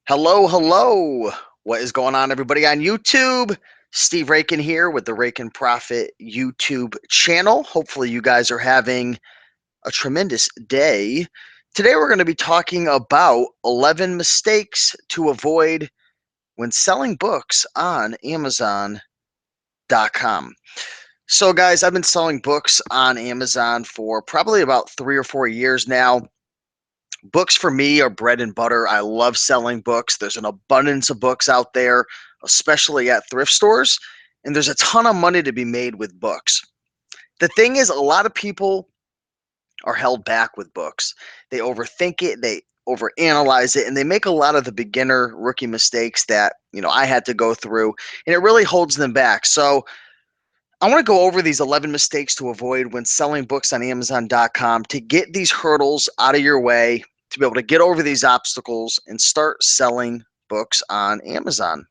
Hello, hello. What is going on, everybody on YouTube? Steve Rakin here with the Rakin Profit YouTube channel. Hopefully, you guys are having a tremendous day. Today, we're going to be talking about 11 mistakes to avoid when selling books on Amazon.com. So, guys, I've been selling books on Amazon for probably about 3 or 4 years now. Books for me are bread and butter. I love selling books. There's an abundance of books out there, especially at thrift stores, and there's a ton of money to be made with books. The thing is, a lot of people are held back with books. They overthink it, they overanalyze it, and they make a lot of the beginner rookie mistakes that, I had to go through, and it really holds them back. So, I want to go over these 11 mistakes to avoid when selling books on Amazon.com to get these hurdles out of your way, to be able to get over these obstacles and start selling books on Amazon.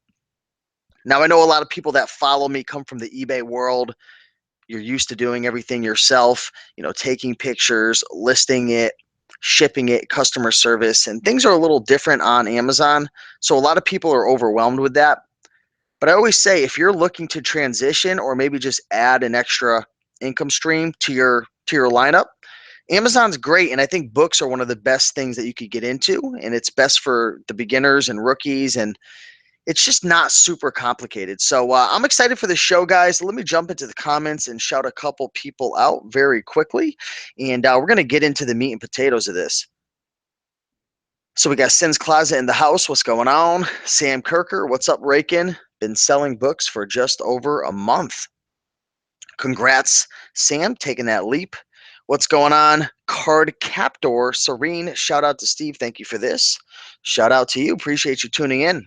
Now, I know a lot of people that follow me come from the eBay world. You're used to doing everything yourself, taking pictures, listing it, shipping it, customer service, and things are a little different on Amazon. So a lot of people are overwhelmed with that. But I always say if you're looking to transition or maybe just add an extra income stream to your lineup, Amazon's great, and I think books are one of the best things that you could get into, and it's best for the beginners and rookies, and it's just not super complicated. So I'm excited for the show, guys. Let me jump into the comments and shout a couple people out very quickly, and we're going to get into the meat and potatoes of this. So we got Sin's Closet in the house. What's going on? Sam Kirker, what's up, Rakin? Been selling books for just over a month. Congrats, Sam, taking that leap. What's going on? Card Captor, Serene, shout out to Steve. Thank you for this. Shout out to you. Appreciate you tuning in.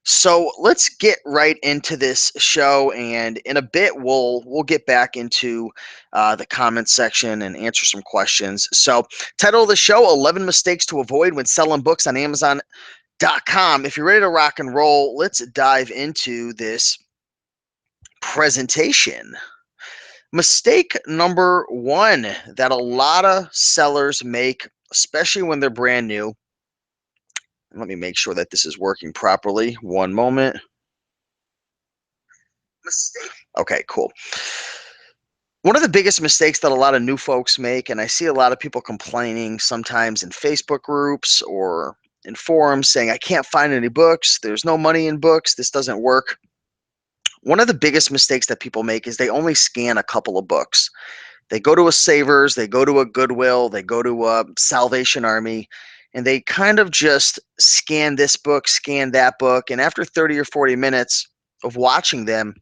So let's get right into this show, and in a bit we'll get back into the comments section and answer some questions. So, title of the show: 11 mistakes to avoid when selling books on Amazon.com. If you're ready to rock and roll, let's dive into this presentation. Mistake number one that a lot of sellers make, especially when they're brand new. Let me make sure that this is working properly. One moment. Mistake. Okay, cool. One of the biggest mistakes that a lot of new folks make, and I see a lot of people complaining sometimes in Facebook groups or in forums saying, I can't find any books. There's no money in books. This doesn't work. One of the biggest mistakes that people make is they only scan a couple of books. They go to a Savers, they go to a Goodwill, they go to a Salvation Army, and they kind of just scan this book, scan that book, and after 30 or 40 minutes of watching them,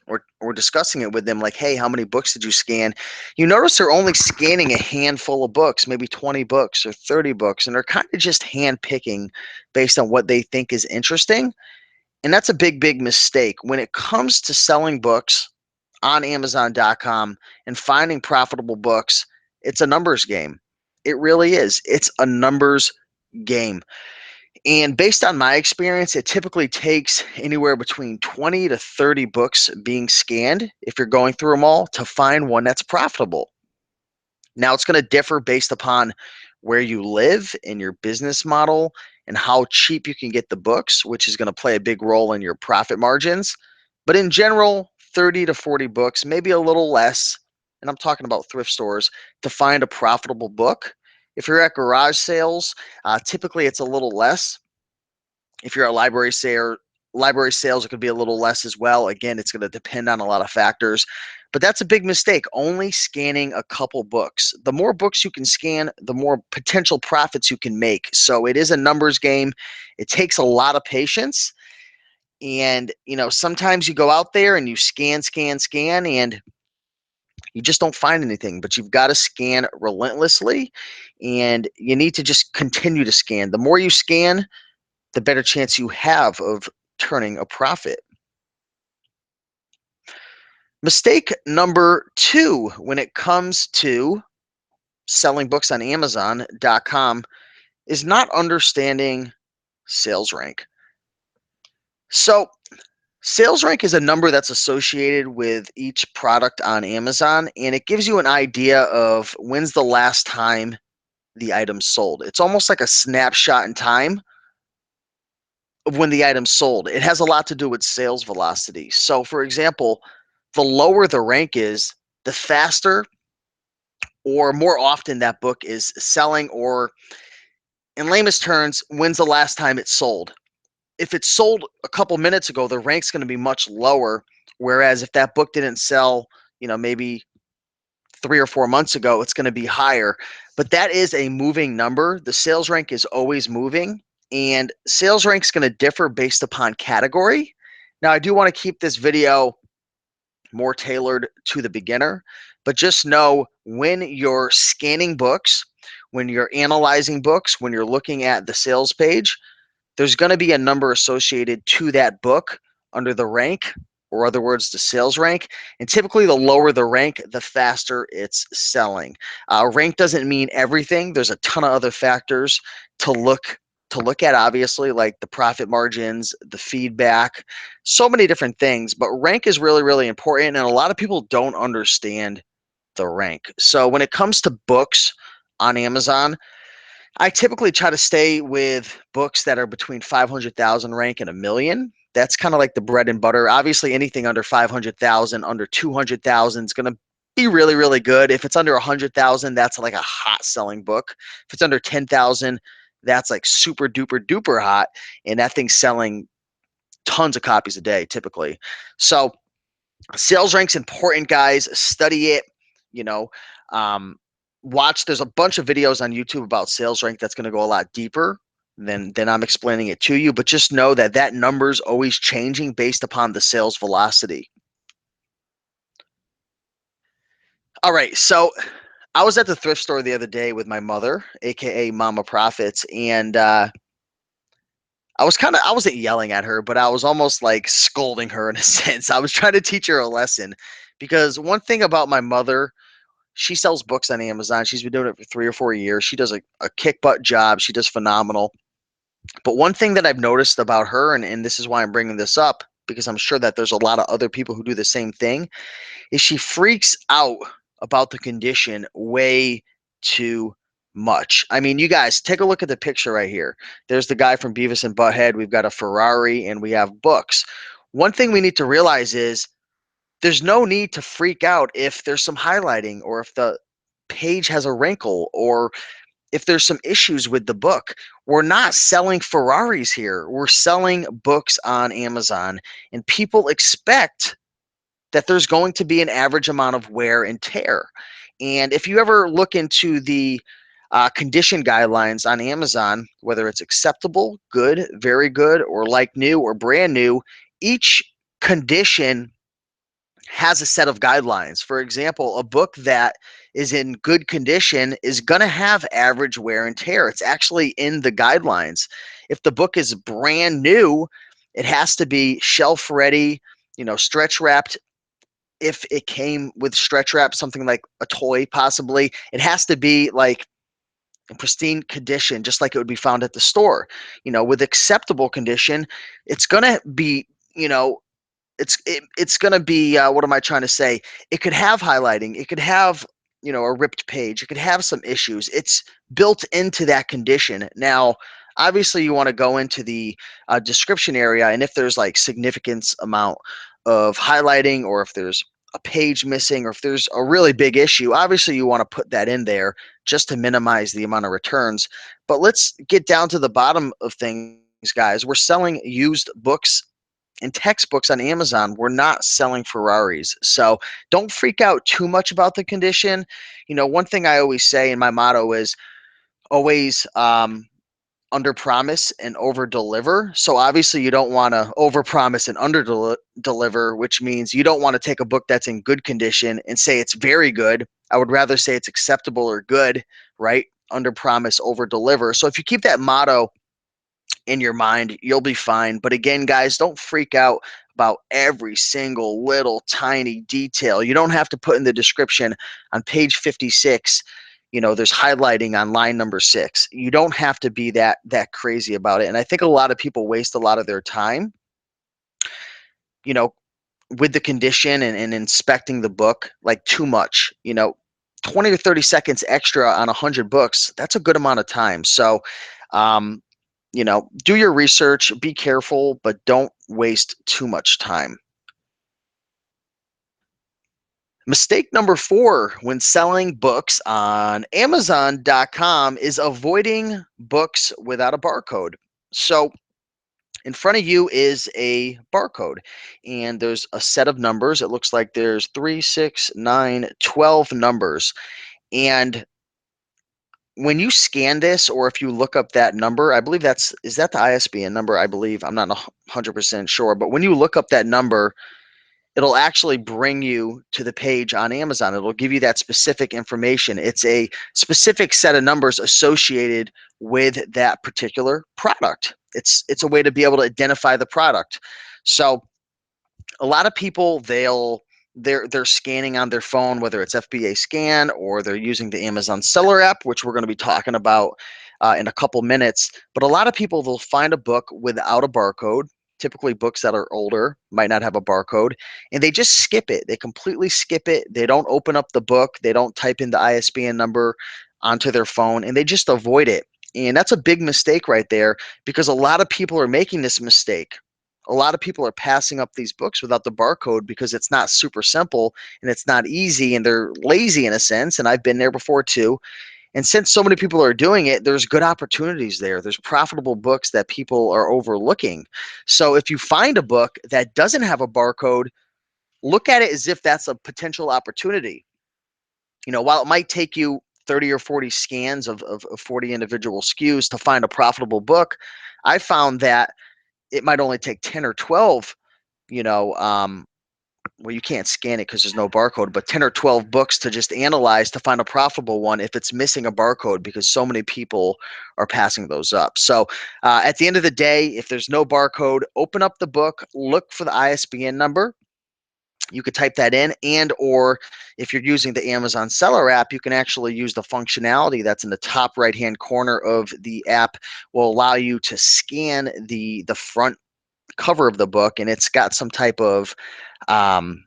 or discussing it with them, like, hey, how many books did you scan? You notice they're only scanning a handful of books, maybe 20 books or 30 books, and they're kind of just hand picking based on what they think is interesting. And that's a big, big mistake. When it comes to selling books on Amazon.com and finding profitable books, it's a numbers game. It really is. It's a numbers game. And based on my experience, it typically takes anywhere between 20 to 30 books being scanned, if you're going through them all, to find one that's profitable. Now, it's going to differ based upon where you live and your business model and how cheap you can get the books, which is going to play a big role in your profit margins. But in general, 30 to 40 books, maybe a little less, and I'm talking about thrift stores, to find a profitable book. If you're at garage sales, typically it's a little less. If you're at library sales, it could be a little less as well. Again, it's going to depend on a lot of factors. But that's a big mistake, only scanning a couple books. The more books you can scan, the more potential profits you can make. So it is a numbers game. It takes a lot of patience. And, sometimes you go out there and you scan, and you just don't find anything. But you've got to scan relentlessly, and you need to just continue to scan. The more you scan, the better chance you have of turning a profit. Mistake number two when it comes to selling books on Amazon.com is not understanding sales rank. So, sales rank is a number that's associated with each product on Amazon, and it gives you an idea of when's the last time the item sold. It's almost like a snapshot in time of when the item sold. It has a lot to do with sales velocity. So, for example, the lower the rank is, the faster or more often that book is selling, or in lamest terms, when's the last time it sold? If it sold a couple minutes ago, the rank's going to be much lower. Whereas if that book didn't sell, maybe 3 or 4 months ago, it's going to be higher. But that is a moving number. The sales rank is always moving, and sales rank is going to differ based upon category. Now, I do want to keep this video more tailored to the beginner, but just know when you're scanning books, when you're analyzing books, when you're looking at the sales page, there's going to be a number associated to that book under the rank, or other words, the sales rank. And typically, the lower the rank, the faster it's selling. Rank doesn't mean everything. There's a ton of other factors to look at, obviously, like the profit margins, the feedback, so many different things. But rank is really, really important, and a lot of people don't understand the rank. So when it comes to books on Amazon, I typically try to stay with books that are between 500,000 rank and a million. That's kind of like the bread and butter. Obviously, anything under 500,000, under 200,000 is going to be really, really good. If it's under 100,000, that's like a hot selling book. If it's under 10,000, that's like super duper duper hot, and that thing's selling tons of copies a day typically. So sales rank's important, guys. Study it. You know, um, watch. There's a bunch of videos on YouTube about sales rank that's going to go a lot deeper than I'm explaining it to you. But just know that that number's always changing based upon the sales velocity. All right, so I was at the thrift store the other day with my mother, aka Mama Profits, and I wasn't yelling at her, but I was almost like scolding her in a sense. I was trying to teach her a lesson, because one thing about my mother, she sells books on Amazon. She's been doing it for 3 or 4 years. She does a kick butt job. She does phenomenal. But one thing that I've noticed about her, and this is why I'm bringing this up, because I'm sure that there's a lot of other people who do the same thing, is she freaks out about the condition way too much. I mean, you guys, take a look at the picture right here. There's the guy from Beavis and Butthead. We've got a Ferrari, and we have books. One thing we need to realize is there's no need to freak out if there's some highlighting, or if the page has a wrinkle, or if there's some issues with the book. We're not selling Ferraris here. We're selling books on Amazon, and people expect that there's going to be an average amount of wear and tear. And if you ever look into the condition guidelines on Amazon, whether it's acceptable, good, very good, or like new, or brand new, each condition has a set of guidelines. For example, a book that is in good condition is going to have average wear and tear. It's actually in the guidelines. If the book is brand new, it has to be shelf ready, stretch wrapped. If it came with stretch wrap, something like a toy possibly, it has to be like in pristine condition, just like it would be found at the store. With acceptable condition, it's going to be, it's going to be, what am I trying to say? It could have highlighting. It could have, a ripped page. It could have some issues. It's built into that condition. Now, obviously, you want to go into the description area, and if there's like significance amount of highlighting, or if there's a page missing, or if there's a really big issue, obviously you want to put that in there just to minimize the amount of returns. But let's get down to the bottom of things, guys. We're selling used books and textbooks on Amazon. We're not selling Ferraris. So don't freak out too much about the condition. One thing I always say, and my motto is always under promise and over deliver. So obviously you don't want to over promise and under deliver, which means you don't want to take a book that's in good condition and say it's very good. I would rather say it's acceptable or good, right? Under promise, over deliver. So if you keep that motto in your mind, you'll be fine. But again, guys, don't freak out about every single little tiny detail. You don't have to put in the description on page 56, there's highlighting on line number 6. You don't have to be that crazy about it. And I think a lot of people waste a lot of their time, you know, with the condition and inspecting the book, like too much. 20 or 30 seconds extra on 100 books, that's a good amount of time. So, um, do your research, be careful, but don't waste too much time. Mistake number 4 when selling books on Amazon.com is avoiding books without a barcode. So, in front of you is a barcode, and there's a set of numbers. It looks like there's 3, 6, 9, 12 numbers. And when you scan this, or if you look up that number, I believe is that the ISBN number? I believe, I'm not 100% sure, but when you look up that number, it'll actually bring you to the page on Amazon. It'll give you that specific information. It's a specific set of numbers associated with that particular product. It's a way to be able to identify the product. So a lot of people, they're scanning on their phone, whether it's FBA scan or they're using the Amazon seller app, which we're going to be talking about in a couple minutes. But a lot of people, they'll find a book without a barcode. Typically books that are older might not have a barcode, and they just skip it. They completely skip it. They don't open up the book. They don't type in the ISBN number onto their phone, and they just avoid it. And that's a big mistake right there, because a lot of people are making this mistake. A lot of people are passing up these books without the barcode because it's not super simple and it's not easy, and they're lazy in a sense. And I've been there before too. And since so many people are doing it, there's good opportunities there. There's profitable books that people are overlooking. So if you find a book that doesn't have a barcode, look at it as if that's a potential opportunity. While it might take you 30 or 40 scans of 40 individual SKUs to find a profitable book, I found that it might only take 10 or 12, you know, um, well, you can't scan it because there's no barcode, but 10 or 12 books to just analyze to find a profitable one if it's missing a barcode, because so many people are passing those up. So at the end of the day, if there's no barcode, open up the book, look for the ISBN number. You could type that in, and or if you're using the Amazon seller app, you can actually use the functionality that's in the top right hand corner of the app. Will allow you to scan the front cover of the book, and it's got some type of um,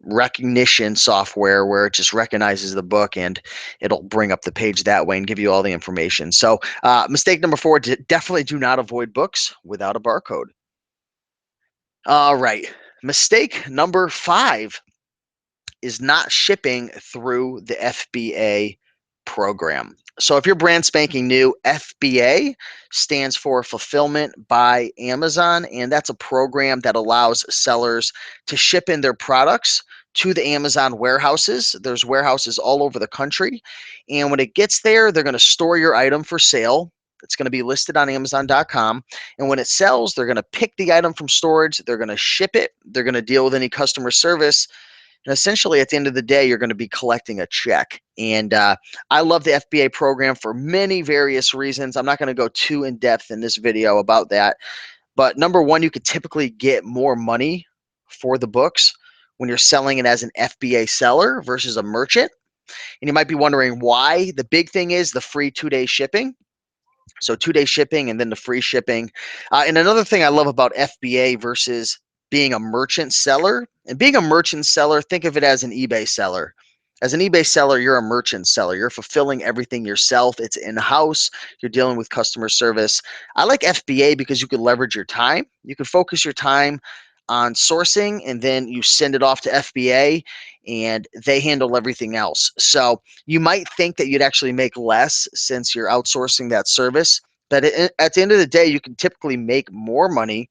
recognition software where it just recognizes the book, and it'll bring up the page that way and give you all the information. So mistake number 4, definitely do not avoid books without a barcode. All right. Mistake number 5 is not shipping through the FBA program. So if you're brand spanking new, FBA stands for Fulfillment by Amazon, and that's a program that allows sellers to ship in their products to the Amazon warehouses. There's warehouses all over the country, and when it gets there, they're going to store your item for sale. It's going to be listed on Amazon.com, and when it sells, they're going to pick the item from storage, they're going to ship it, they're going to deal with any customer service, and essentially, at the end of the day, you're going to be collecting a check. And I love the FBA program for many various reasons. I'm not going to go too in depth in this video about that. But number one, you could typically get more money for the books when you're selling it as an FBA seller versus a merchant. And you might be wondering why. The big thing is the free 2-day shipping. So 2-day shipping and then the free shipping. And another thing I love about FBA versus being a merchant seller, and being a merchant seller, think of it as an eBay seller. As an eBay seller, you're a merchant seller. You're fulfilling everything yourself. It's in-house. You're dealing with customer service. I like FBA because you can leverage your time. You can focus your time on sourcing, and then you send it off to FBA, and they handle everything else. So you might think that you'd actually make less since you're outsourcing that service, but at the end of the day, you can typically make more money,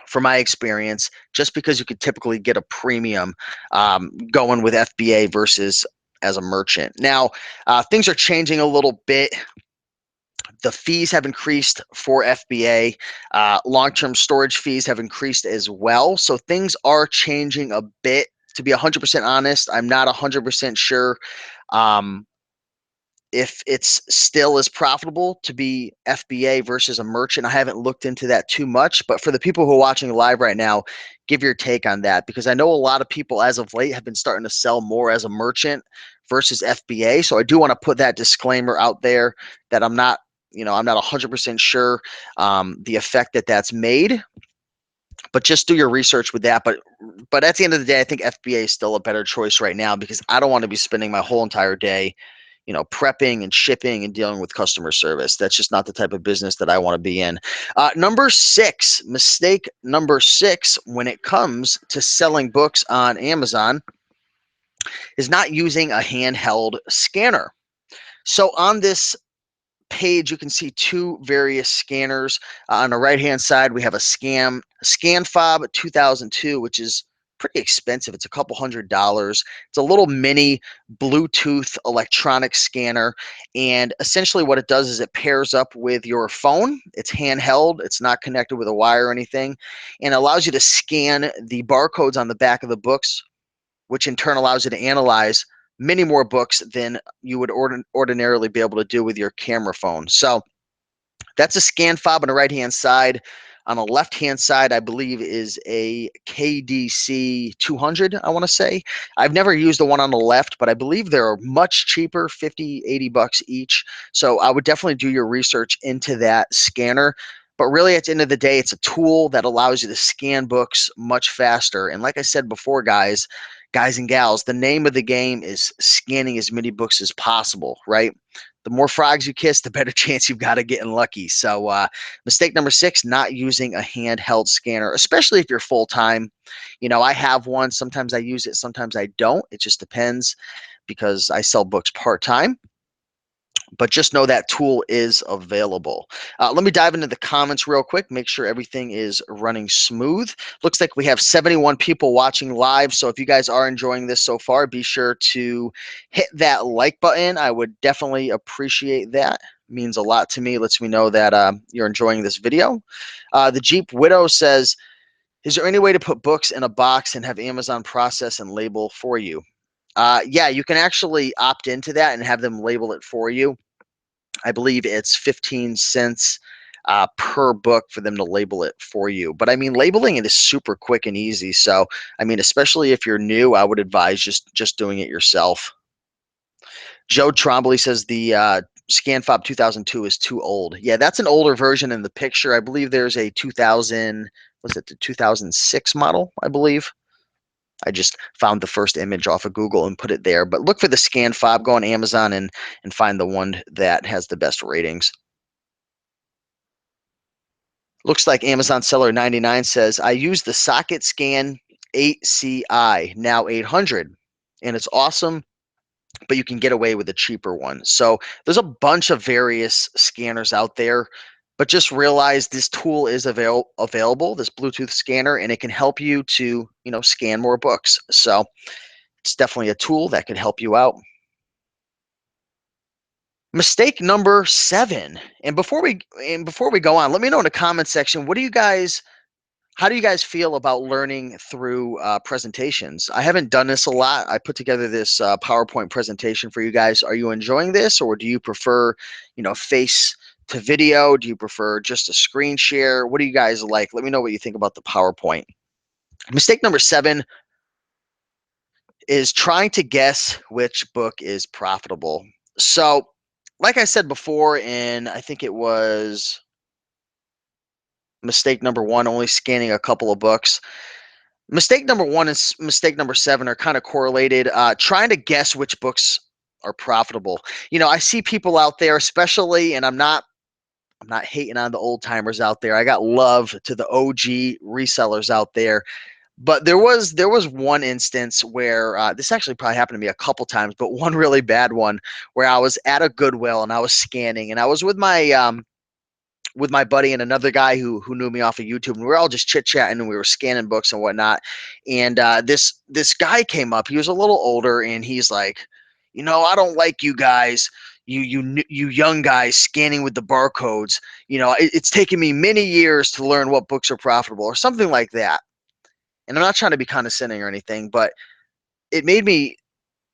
from my experience, just because you could typically get a premium going with FBA versus as a merchant. Now, things are changing a little bit. The fees have increased for FBA. Long-term storage fees have increased as well. So things are changing a bit. To be 100% honest, I'm not 100% sure um, if it's still as profitable to be FBA versus a merchant. I haven't looked into that too much, but for the people who are watching live right now, give your take on that, because I know a lot of people as of late have been starting to sell more as a merchant versus FBA. So I do want to put that disclaimer out there that I'm not 100% sure the effect that that's made. but just do your research with that. But at the end of the day, I think FBA is still a better choice right now because I don't want to be spending my whole entire day, prepping and shipping and dealing with customer service. That's just not the type of business that I want to be in. Number six, mistake number six when it comes to selling books on Amazon is not using a handheld scanner. So on this page, you can see two various scanners. On the right-hand side, we have a ScanFob 2002, which is pretty expensive. It's a couple $100s. It's a little mini Bluetooth electronic scanner, and essentially what it does is it pairs up with your phone. It's handheld. It's not connected with a wire or anything, and allows you to scan the barcodes on the back of the books, which in turn allows you to analyze many more books than you would ordinarily be able to do with your camera phone. So that's a scan fob on the right-hand side. On the left-hand side, I believe, is a KDC 200, I want to say. I've never used the one on the left, but I believe they're much cheaper, 50, 80 bucks each. So I would definitely do your research into that scanner. But really, at the end of the day, it's a tool that allows you to scan books much faster. And like I said before, guys and gals, the name of the game is scanning as many books as possible, right? The more frogs you kiss, the better chance you've got of getting lucky. So mistake number six, not using a handheld scanner, especially if you're full-time. I have one. Sometimes I use it, sometimes I don't. It just depends because I sell books part-time. But just know that tool is available. Let me dive into the comments real quick, make sure everything is running smooth. Looks like we have 71 people watching live. So if you guys are enjoying this so far, be sure to hit that like button. I would definitely appreciate that. It means a lot to me. Lets me know that you're enjoying this video. The Jeep Widow says, is there any way to put books in a box and have Amazon process and label for you? Yeah, you can actually opt into that and have them label it for you. I believe it's 15 cents per book for them to label it for you. But I mean, labeling it is super quick and easy. So, I mean, especially if you're new, I would advise just doing it yourself. Joe Trombley says the ScanFob 2002 is too old. Yeah, that's an older version in the picture. I believe there's a 2000, was it the 2006 model, I believe. I just found the first image off of Google and put it there. But look for the ScanFob. Go on Amazon and find the one that has the best ratings. Looks like Amazon Seller 99 says, I use the Socket Scan 8CI, now 800, and it's awesome, but you can get away with a cheaper one. So there's a bunch of various scanners out there, but just realize this tool is available, this Bluetooth scanner, and it can help you to, scan more books. So it's definitely a tool that can help you out. Mistake number 7. And before we go on, let me know in the comment section, how do you guys feel about learning through presentations? I haven't done this a lot. I put together this PowerPoint presentation for you guys. Are you enjoying this, or do you prefer, face to video? Do you prefer just a screen share? What do you guys like? Let me know what you think about the PowerPoint. Mistake number 7 is trying to guess which book is profitable. So, like I said before, and I think it was mistake number 1, only scanning a couple of books. Mistake number 1 and mistake number 7 are kind of correlated. Trying to guess which books are profitable. I see people out there, especially, and I'm not hating on the old timers out there. I got love to the OG resellers out there. But there was one instance where this actually probably happened to me a couple times, but one really bad one where I was at a Goodwill and I was scanning, and I was with my buddy and another guy who knew me off of YouTube, and we were all just chit chatting and we were scanning books and whatnot. And this guy came up. He was a little older, and he's like, I don't like you guys, you young guys scanning with the barcodes. It's taken me many years to learn what books are profitable, or something like that. And I'm not trying to be condescending or anything, but it made me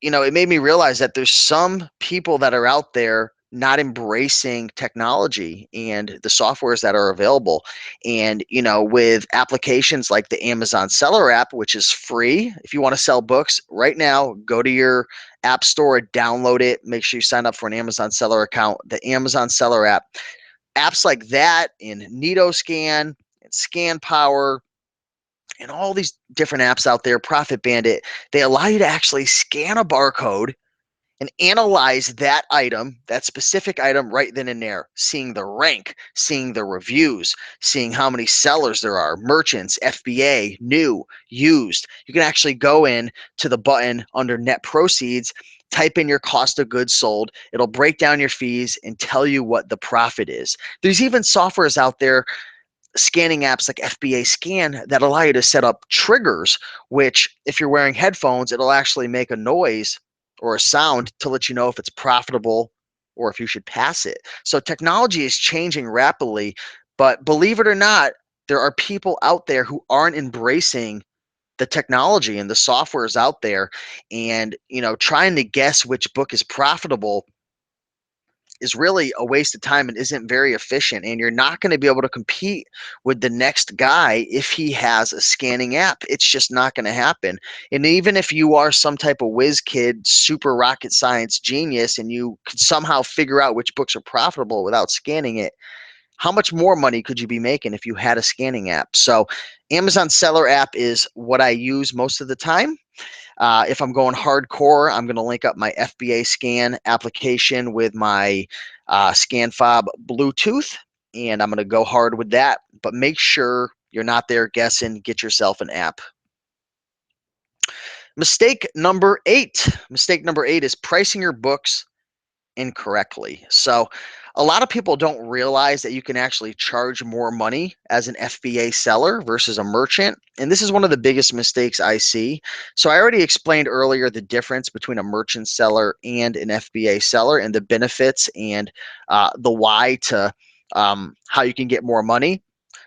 realize that there's some people that are out there not embracing technology and the softwares that are available. And, with applications like the Amazon Seller app, which is free. If you want to sell books right now, go to your app store, download it, make sure you sign up for an Amazon Seller account. The Amazon Seller app, apps like that, in NitoScan and ScanPower, and all these different apps out there, Profit Bandit, they allow you to actually scan a barcode and analyze that item, that specific item right then and there, seeing the rank, seeing the reviews, seeing how many sellers there are, merchants, FBA, new, used. You can actually go in to the button under net proceeds, type in your cost of goods sold. It'll break down your fees and tell you what the profit is. There's even softwares out there, scanning apps like FBA Scan, that allow you to set up triggers, which if you're wearing headphones, it'll actually make a noise or a sound to let you know if it's profitable or if you should pass it. So technology is changing rapidly, but believe it or not, there are people out there who aren't embracing the technology and the softwares out there, and trying to guess which book is profitable is really a waste of time and isn't very efficient. And you're not going to be able to compete with the next guy if he has a scanning app. It's just not going to happen. And even if you are some type of whiz kid, super rocket science genius, and you could somehow figure out which books are profitable without scanning it, how much more money could you be making if you had a scanning app? So Amazon Seller app is what I use most of the time. If I'm going hardcore, I'm going to link up my FBA scan application with my ScanFob Bluetooth, and I'm going to go hard with that. But make sure you're not there guessing. Get yourself an app. Mistake number 8. Mistake number 8 is pricing your books incorrectly. So a lot of people don't realize that you can actually charge more money as an FBA seller versus a merchant. And this is one of the biggest mistakes I see. So I already explained earlier the difference between a merchant seller and an FBA seller, and the benefits and the why to how you can get more money.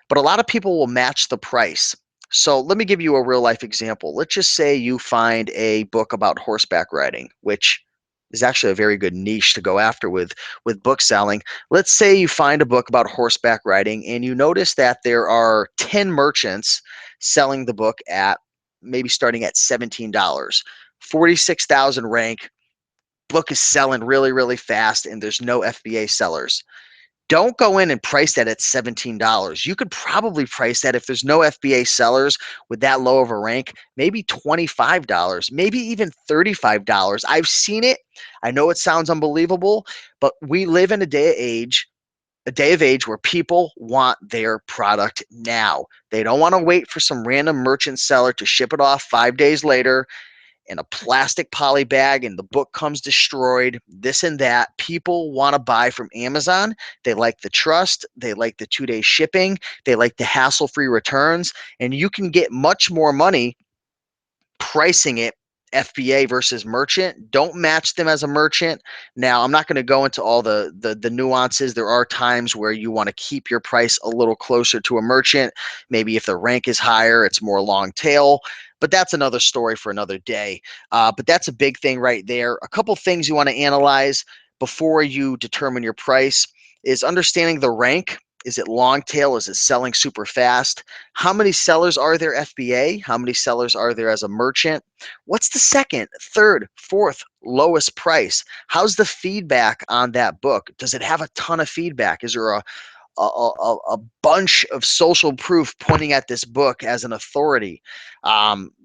But a lot of people will match the price. So let me give you a real life example. Let's just say you find a book about horseback riding, which is actually a very good niche to go after with book selling. Let's say you find a book about horseback riding and you notice that there are 10 merchants selling the book at maybe starting at $17. 46,000 rank, book is selling really, really fast, and there's no FBA sellers. Don't go in and price that at $17. You could probably price that, if there's no FBA sellers with that low of a rank, maybe $25, maybe even $35. I've seen it. I know it sounds unbelievable, but we live in a day of age where people want their product now. They don't want to wait for some random merchant seller to ship it off 5 days later in a plastic poly bag and the book comes destroyed, this and that. People want to buy from Amazon. They like the trust. They like the 2-day shipping. They like the hassle-free returns. And you can get much more money pricing it FBA versus merchant. Don't match them as a merchant. Now, I'm not going to go into all the nuances. There are times where you want to keep your price a little closer to a merchant. Maybe if the rank is higher, it's more long tail. But that's another story for another day. But that's a big thing right there. A couple things you want to analyze before you determine your price is understanding the rank. Is it long tail? Is it selling super fast? How many sellers are there FBA? How many sellers are there as a merchant? What's the second, third, fourth lowest price? How's the feedback on that book? Does it have a ton of feedback? Is there a bunch of social proof pointing at this book as an authority?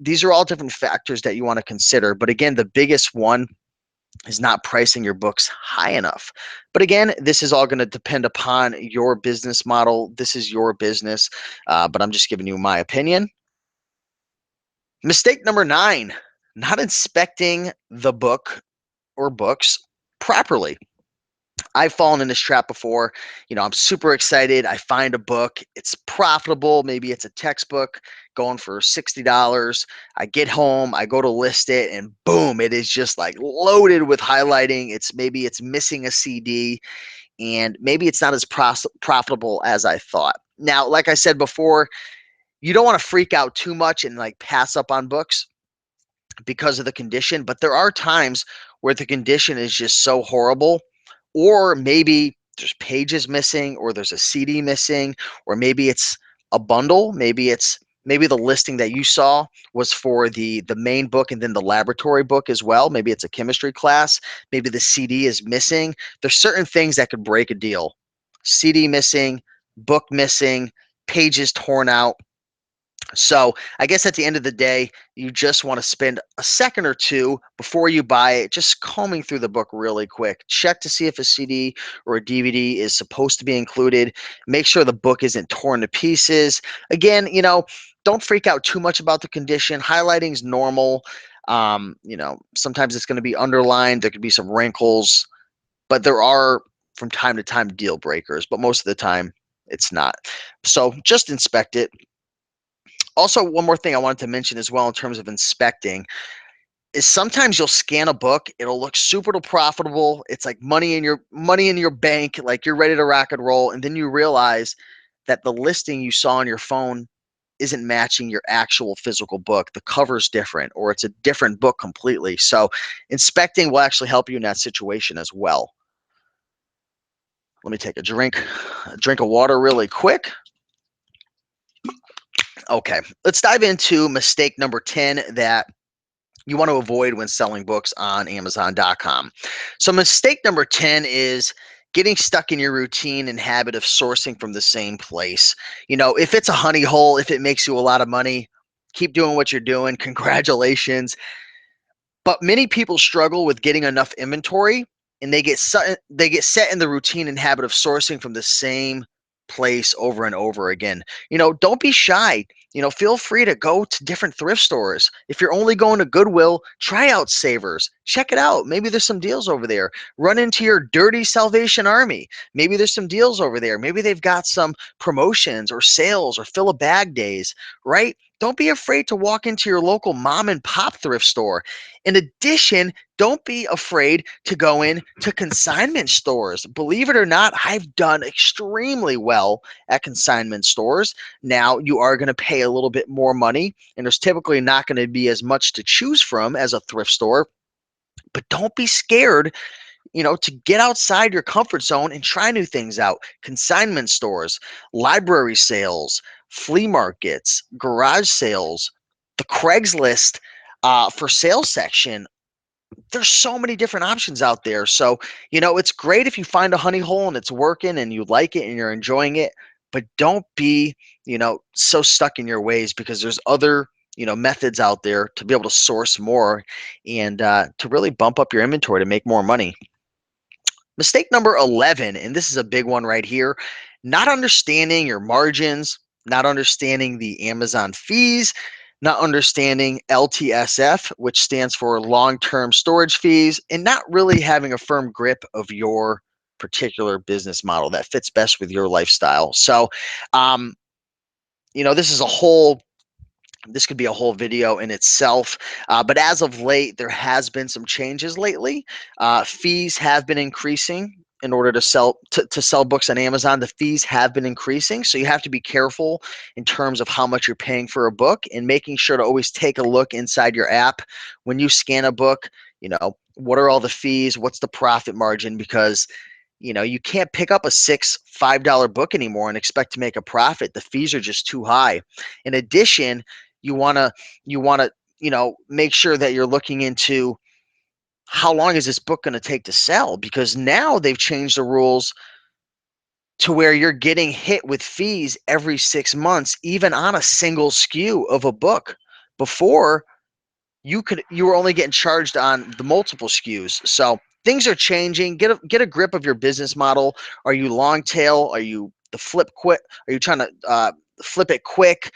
These are all different factors that you want to consider. But again, the biggest one is not pricing your books high enough. But again, this is all going to depend upon your business model. This is your business, but I'm just giving you my opinion. Mistake number 9, not inspecting the book or books properly. I've fallen in this trap before. I'm super excited. I find a book. It's profitable. Maybe it's a textbook going for $60. I get home, I go to list it, and boom, it is just like loaded with highlighting. Maybe it's missing a CD, and maybe it's not as profitable as I thought. Now, like I said before, you don't want to freak out too much and like pass up on books because of the condition, but there are times where the condition is just so horrible, or maybe there's pages missing, or there's a CD missing, or maybe it's a bundle. Maybe the listing that you saw was for the main book and then the laboratory book as well. Maybe it's a chemistry class. Maybe the CD is missing. There's certain things that could break a deal. CD missing, book missing, pages torn out. So I guess at the end of the day, you just want to spend a second or two before you buy it, just combing through the book really quick. Check to see if a CD or a DVD is supposed to be included. Make sure the book isn't torn to pieces. Again, don't freak out too much about the condition. Highlighting is normal. Sometimes it's going to be underlined. There could be some wrinkles, but there are from time to time deal breakers, but most of the time it's not. So just inspect it. Also, one more thing I wanted to mention as well in terms of inspecting is sometimes you'll scan a book, it'll look super profitable. It's like money in your bank, like you're ready to rock and roll, and then you realize that the listing you saw on your phone isn't matching your actual physical book. The cover's different, or it's a different book completely. So inspecting will actually help you in that situation as well. Let me take a drink of water really quick. Okay, let's dive into mistake number 10 that you want to avoid when selling books on Amazon.com. So, mistake number 10 is getting stuck in your routine and habit of sourcing from the same place. If it's a honey hole, if it makes you a lot of money, keep doing what you're doing. Congratulations. But many people struggle with getting enough inventory, and they get set in the routine and habit of sourcing from the same place over and over again. Don't be shy. Feel free to go to different thrift stores. If you're only going to Goodwill, try out Savers. Check it out. Maybe there's some deals over there. Run into your dirty Salvation Army. Maybe there's some deals over there. Maybe they've got some promotions or sales or fill a bag days, right? Don't be afraid to walk into your local mom and pop thrift store. In addition, don't be afraid to go in to consignment stores. Believe it or not, I've done extremely well at consignment stores. Now, you are going to pay a little bit more money, and there's typically not going to be as much to choose from as a thrift store. But don't be scared, to get outside your comfort zone and try new things out. Consignment stores, library sales, flea markets, garage sales, the Craigslist for sale section. There's so many different options out there. So, it's great if you find a honey hole and it's working and you like it and you're enjoying it, but don't be, so stuck in your ways, because there's other, methods out there to be able to source more and to really bump up your inventory to make more money. Mistake number 11, and this is a big one right here, not understanding your margins, not understanding the Amazon fees, not understanding LTSF, which stands for long term storage fees, and not really having a firm grip of your particular business model that fits best with your lifestyle. So, um, this is a whole this could be a whole video in itself. But as of late, there has been some changes lately. Fees have been increasing in order to sell books on Amazon. The fees have been increasing, so you have to be careful in terms of how much you're paying for a book, and making sure to always take a look inside your app when you scan a book. What are all the fees? What's the profit margin? Because you can't pick up a $5 book anymore and expect to make a profit. The fees are just too high. In addition, you want to make sure that you're looking into how long is this book going to take to sell, because now they've changed the rules to where you're getting hit with fees every 6 months, even on a single SKU of a book. Before, you were only getting charged on the multiple SKUs. So things are changing. Get a grip of your business model. Are you long tail? Are you the flip quick? Are you trying to flip it quick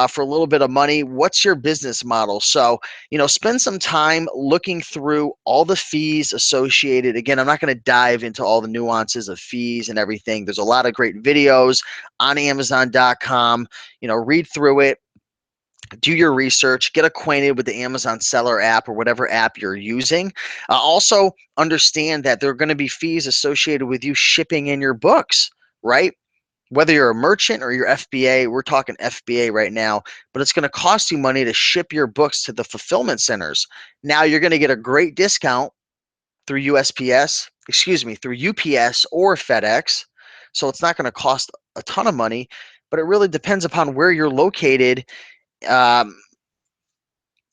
for a little bit of money? What's your business model? So, spend some time looking through all the fees associated. Again, I'm not going to dive into all the nuances of fees and everything. There's a lot of great videos on Amazon.com. Read through it, do your research, get acquainted with the Amazon seller app or whatever app you're using. Also, understand that there are going to be fees associated with you shipping in your books, right? Whether you're a merchant or you're FBA, we're talking FBA right now, but it's going to cost you money to ship your books to the fulfillment centers. Now you're going to get a great discount through through UPS or FedEx. So it's not going to cost a ton of money, but it really depends upon where you're located. Um,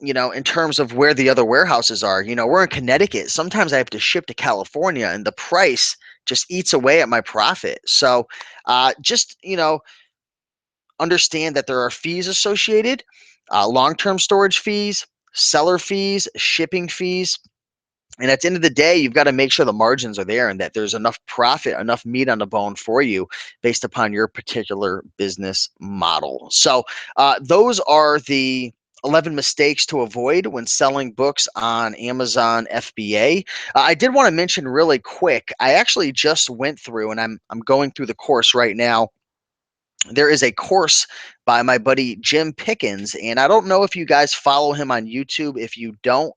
in terms of where the other warehouses are. We're in Connecticut. Sometimes I have to ship to California, and the price just eats away at my profit. So just, understand that there are fees associated, long-term storage fees, seller fees, shipping fees. And at the end of the day, you've got to make sure the margins are there and that there's enough profit, enough meat on the bone for you based upon your particular business model. So those are the 11 mistakes to avoid when selling books on Amazon FBA. I did want to mention really quick, I actually just went through, and I'm going through the course right now. There is a course by my buddy Jim Pickins, and I don't know if you guys follow him on YouTube. If you don't,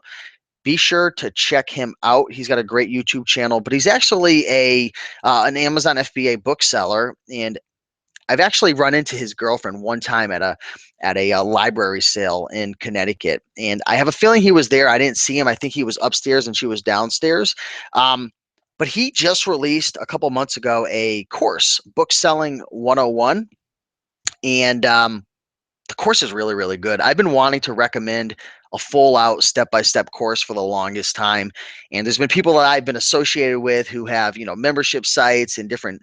be sure to check him out. He's got a great YouTube channel, but he's actually an Amazon FBA bookseller, and I've actually run into his girlfriend one time at a library sale in Connecticut, and I have a feeling he was there. I didn't see him. I think he was upstairs and she was downstairs. Um, but he just released a couple months ago a course, Book Selling 101, and the course is really, really good. I've been wanting to recommend a full out step-by-step course for the longest time. And there's been people that I've been associated with who have, membership sites and different,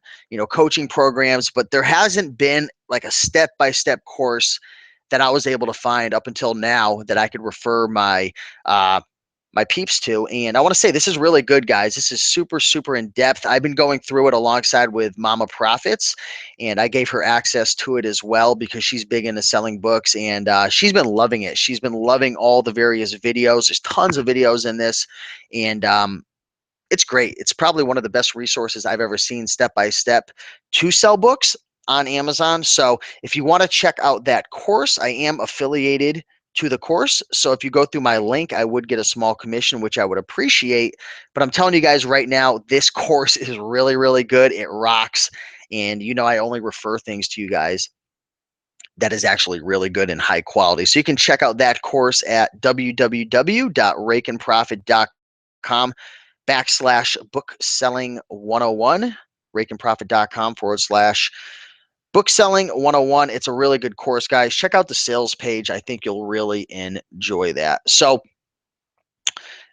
coaching programs, but there hasn't been like a step-by-step course that I was able to find up until now that I could refer my peeps to. And I want to say this is really good, guys. This is super, super in depth. I've been going through it alongside with Mama Profits, and I gave her access to it as well because she's big into selling books, and she's been loving it. She's been loving all the various videos. There's tons of videos in this, and it's great. It's probably one of the best resources I've ever seen step by step to sell books on Amazon. So if you want to check out that course, I am affiliated to the course. So if you go through my link, I would get a small commission, which I would appreciate. But I'm telling you guys right now, this course is really, really good. It rocks. And I only refer things to you guys that is actually really good and high quality. So you can check out that course at www.rakeandprofit.com /book selling 101, rakeandprofit.com /book selling 101. It's a really good course, guys. Check out the sales page. I think you'll really enjoy that. So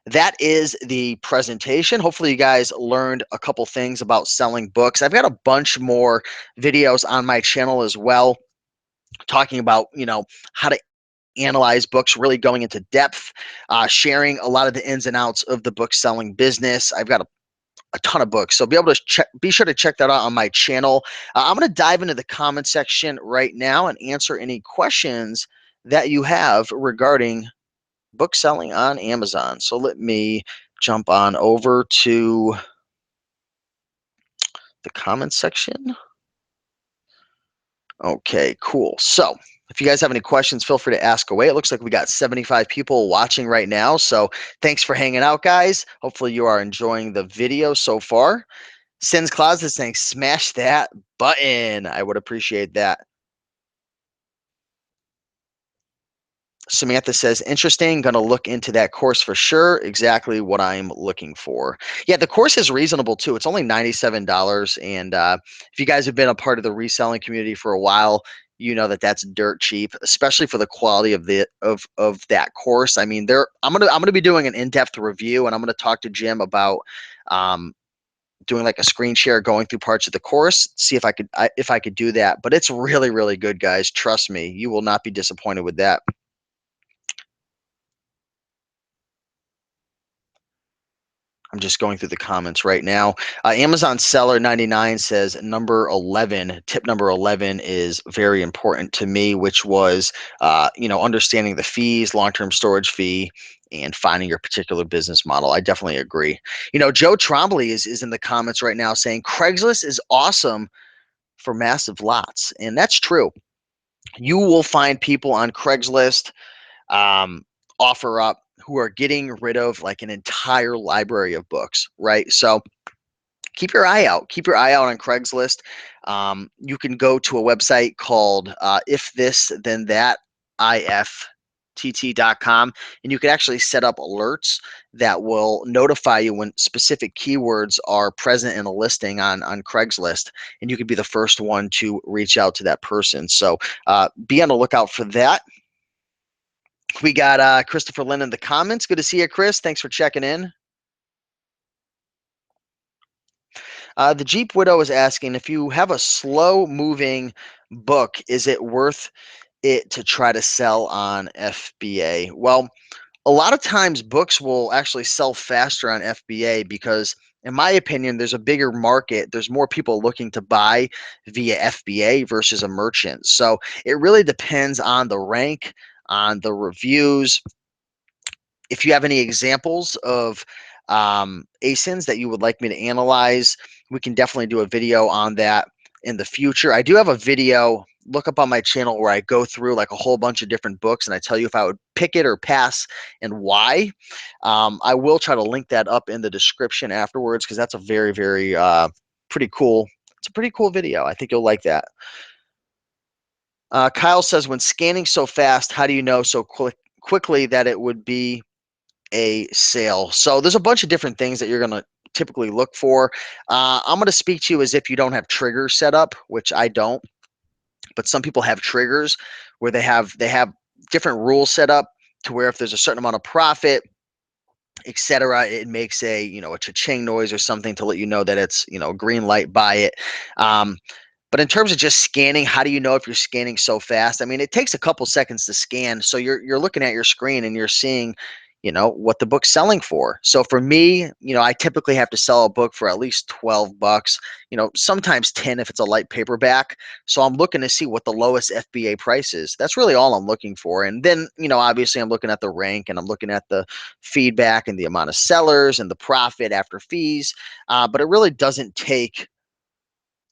that is the presentation. Hopefully you guys learned a couple things about selling books. I've got a bunch more videos on my channel as well, talking about, how to analyze books, really going into depth, sharing a lot of the ins and outs of the book selling business. I've got a ton of books. So be sure to check that out on my channel. I'm going to dive into the comment section right now and answer any questions that you have regarding book selling on Amazon. So let me jump on over to the comment section. Okay, cool. So if you guys have any questions, feel free to ask away. It looks like we got 75 people watching right now. So thanks for hanging out, guys. Hopefully you are enjoying the video so far. Sins Closet saying, smash that button. I would appreciate that. Samantha says, interesting. Going to look into that course for sure. Exactly what I'm looking for. Yeah, the course is reasonable too. It's only $97. And if you guys have been a part of the reselling community for a while, you know that that's dirt cheap, especially for the quality of that course. I mean, I'm gonna be doing an in-depth review, and I'm gonna talk to Jim about doing like a screen share, going through parts of the course, see if I could do that. But it's really, really good, guys. Trust me, you will not be disappointed with that. I'm just going through the comments right now. Amazon Seller 99 says tip number 11 is very important to me, which was, understanding the fees, long-term storage fee, and finding your particular business model. I definitely agree. Joe Trombley is in the comments right now saying Craigslist is awesome for massive lots. And that's true. You will find people on Craigslist, um, OfferUp, who are getting rid of like an entire library of books, right? So keep your eye out. Keep your eye out on Craigslist. You can go to a website called If This Then That, IFTT.com, and you can actually set up alerts that will notify you when specific keywords are present in a listing on Craigslist, and you could be the first one to reach out to that person. So be on the lookout for that. We got Christopher Lynn in the comments. Good to see you, Chris. Thanks for checking in. The Jeep Widow is asking, if you have a slow moving book, is it worth it to try to sell on FBA? Well, a lot of times books will actually sell faster on FBA because, in my opinion, there's a bigger market. There's more people looking to buy via FBA versus a merchant. So it really depends on the rank, on the reviews. If you have any examples of ASINs that you would like me to analyze, we can definitely do a video on that in the future. I do have a video, look up on my channel, where I go through like a whole bunch of different books and I tell you if I would pick it or pass and why. I will try to link that up in the description afterwards because that's a very, very pretty cool. It's a pretty cool video. I think you'll like that. Kyle says, when scanning so fast, how do you know so quickly that it would be a sale? So there's a bunch of different things that you're going to typically look for. I'm going to speak to you as if you don't have triggers set up, which I don't, but some people have triggers where they have different rules set up to where if there's a certain amount of profit, etc., it makes a cha-ching noise or something to let you know that it's green light, buy it. But in terms of just scanning, how do you know if you're scanning so fast? I mean, it takes a couple seconds to scan. So you're looking at your screen and you're seeing, what the book's selling for. So for me, I typically have to sell a book for at least 12 bucks, sometimes 10 if it's a light paperback. So I'm looking to see what the lowest FBA price is. That's really all I'm looking for. And then, obviously I'm looking at the rank and I'm looking at the feedback and the amount of sellers and the profit after fees. But it really doesn't take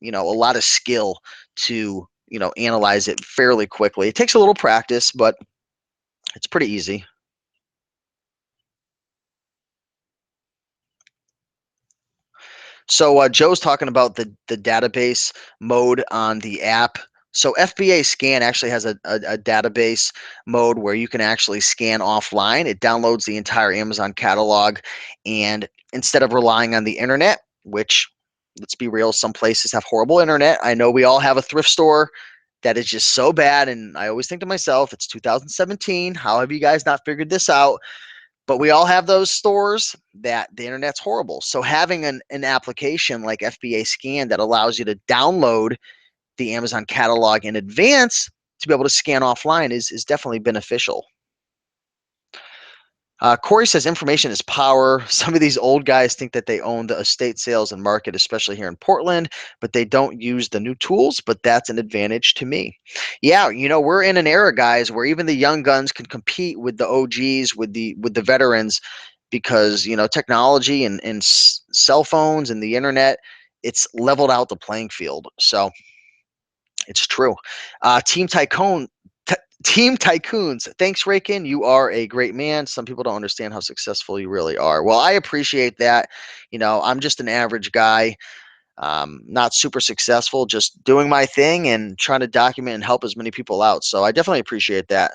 a lot of skill to analyze it fairly quickly. It takes a little practice, but it's pretty easy. So Joe's talking about the database mode on the app. So FBA Scan actually has a database mode where you can actually scan offline. It downloads the entire Amazon catalog, and instead of relying on the internet, which, let's be real, some places have horrible internet. I know we all have a thrift store that is just so bad, and I always think to myself, it's 2017. How have you guys not figured this out? But we all have those stores that the internet's horrible. So having an application like FBA Scan that allows you to download the Amazon catalog in advance to be able to scan offline is definitely beneficial. Corey says information is power. Some of these old guys think that they own the estate sales and market, especially here in Portland, but they don't use the new tools. But that's an advantage to me. Yeah, we're in an era, guys, where even the young guns can compete with the OGs, with the veterans, because technology and cell phones and the internet, it's leveled out the playing field. So it's true. Team Tycoon Team Tycoons. Thanks, Rakin. You are a great man. Some people don't understand how successful you really are. Well, I appreciate that. I'm just an average guy, not super successful, just doing my thing and trying to document and help as many people out. So I definitely appreciate that.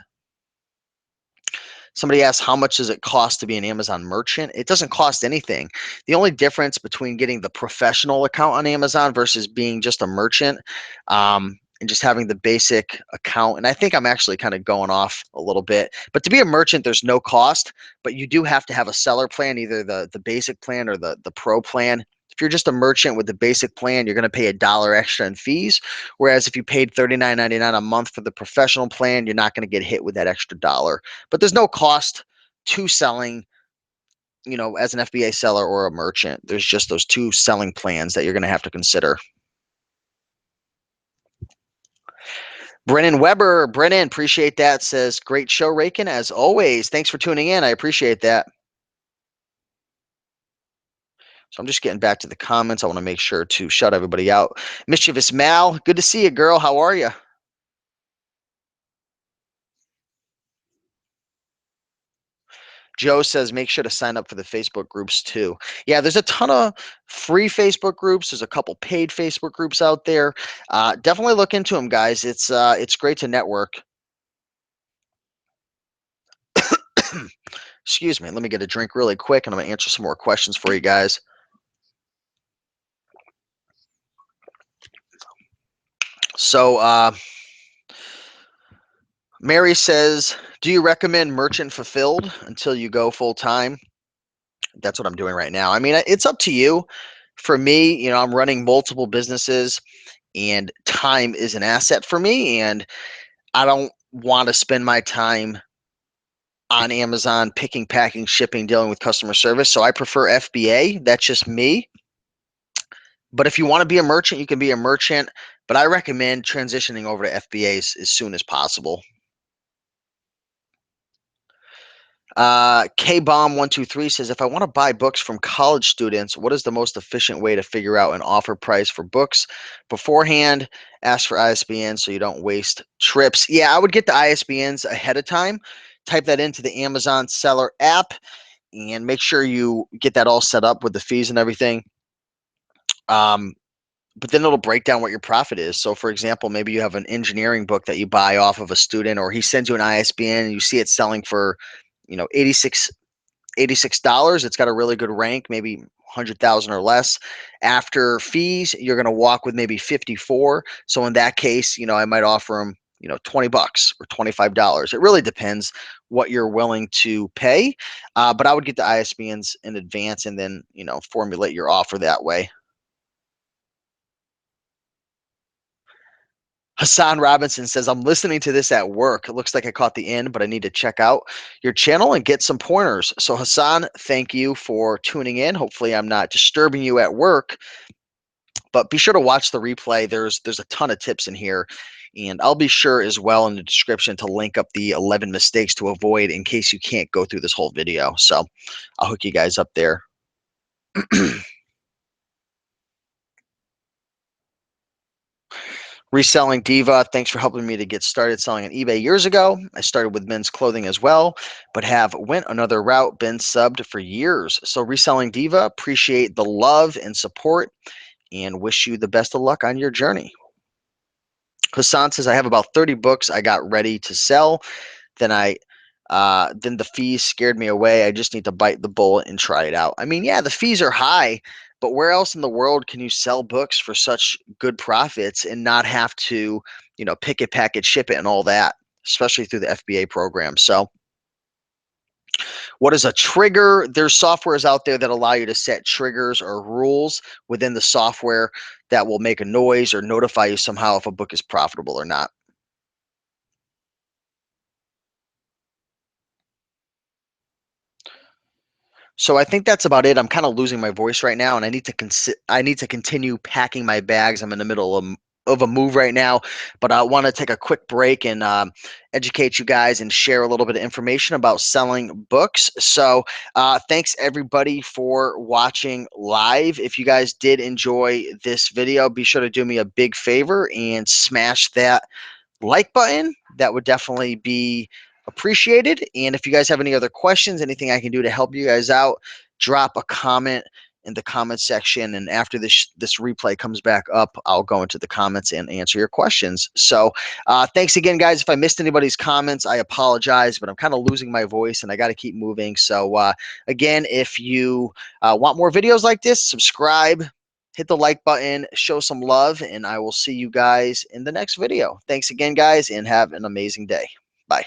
Somebody asked, how much does it cost to be an Amazon merchant? It doesn't cost anything. The only difference between getting the professional account on Amazon versus being just a merchant, and just having the basic account. And I think I'm actually kind of going off a little bit. But to be a merchant, there's no cost, but you do have to have a seller plan, either the basic plan or the pro plan. If you're just a merchant with the basic plan, you're going to pay $1 extra in fees. Whereas if you paid $39.99 a month for the professional plan, you're not going to get hit with that extra dollar. But there's no cost to selling, as an FBA seller or a merchant. There's just those two selling plans that you're going to have to consider. Brennan, appreciate that. Says, great show, Rakin, as always. Thanks for tuning in. I appreciate that. So I'm just getting back to the comments. I want to make sure to shout everybody out. Mischievous Mal, good to see you, girl. How are you? Joe says, make sure to sign up for the Facebook groups too. Yeah, there's a ton of free Facebook groups. There's a couple paid Facebook groups out there. Definitely look into them, guys. It's great to network. Excuse me. Let me get a drink really quick, and I'm gonna answer some more questions for you guys. So, Mary says, do you recommend merchant fulfilled until you go full time? That's what I'm doing right now. I mean, it's up to you. For me, I'm running multiple businesses, and time is an asset for me, and I don't want to spend my time on Amazon picking, packing, shipping, dealing with customer service. So I prefer FBA. That's just me. But if you want to be a merchant, you can be a merchant. But I recommend transitioning over to FBAs as soon as possible. K-Bomb123 says, if I want to buy books from college students, what is the most efficient way to figure out an offer price for books beforehand? Ask for ISBN so you don't waste trips. Yeah, I would get the ISBNs ahead of time. Type that into the Amazon seller app and make sure you get that all set up with the fees and everything. But then it'll break down what your profit is. So, for example, maybe you have an engineering book that you buy off of a student, or he sends you an ISBN and you see it selling for, 86 $86. It's got a really good rank, maybe 100,000 or less. After fees, you're going to walk with maybe 54. So in that case, I might offer him, $20 or $25. It really depends what you're willing to pay. But I would get the ISBNs in advance and then, formulate your offer that way. Hassan Robinson says, I'm listening to this at work. It looks like I caught the end, but I need to check out your channel and get some pointers. So, Hassan, thank you for tuning in. Hopefully, I'm not disturbing you at work, but be sure to watch the replay. There's a ton of tips in here. And I'll be sure as well in the description to link up the 11 mistakes to avoid in case you can't go through this whole video. So I'll hook you guys up there. Reselling Diva, thanks for helping me to get started selling on eBay years ago. I started with men's clothing as well, but have went another route, been subbed for years. So Reselling Diva, appreciate the love and support and wish you the best of luck on your journey. Hassan says, I have about 30 books I got ready to sell. Then the fees scared me away. I just need to bite the bullet and try it out. I mean, yeah, the fees are high, but where else in the world can you sell books for such good profits and not have to, pick it, pack it, ship it, and all that, especially through the FBA program. So, what is a trigger? There's softwares out there that allow you to set triggers or rules within the software that will make a noise or notify you somehow if a book is profitable or not. So I think that's about it. I'm kind of losing my voice right now, and I need to continue packing my bags. I'm in the middle of a move right now, but I want to take a quick break and educate you guys and share a little bit of information about selling books. So thanks everybody for watching live. If you guys did enjoy this video, be sure to do me a big favor and smash that like button. That would definitely be appreciated. And if you guys have any other questions, anything I can do to help you guys out, drop a comment in the comment section. And after this replay comes back up, I'll go into the comments and answer your questions. So thanks again, guys. If I missed anybody's comments, I apologize, but I'm kind of losing my voice and I got to keep moving. So again, if you want more videos like this, subscribe, hit the like button, show some love, and I will see you guys in the next video. Thanks again, guys, and have an amazing day. Bye.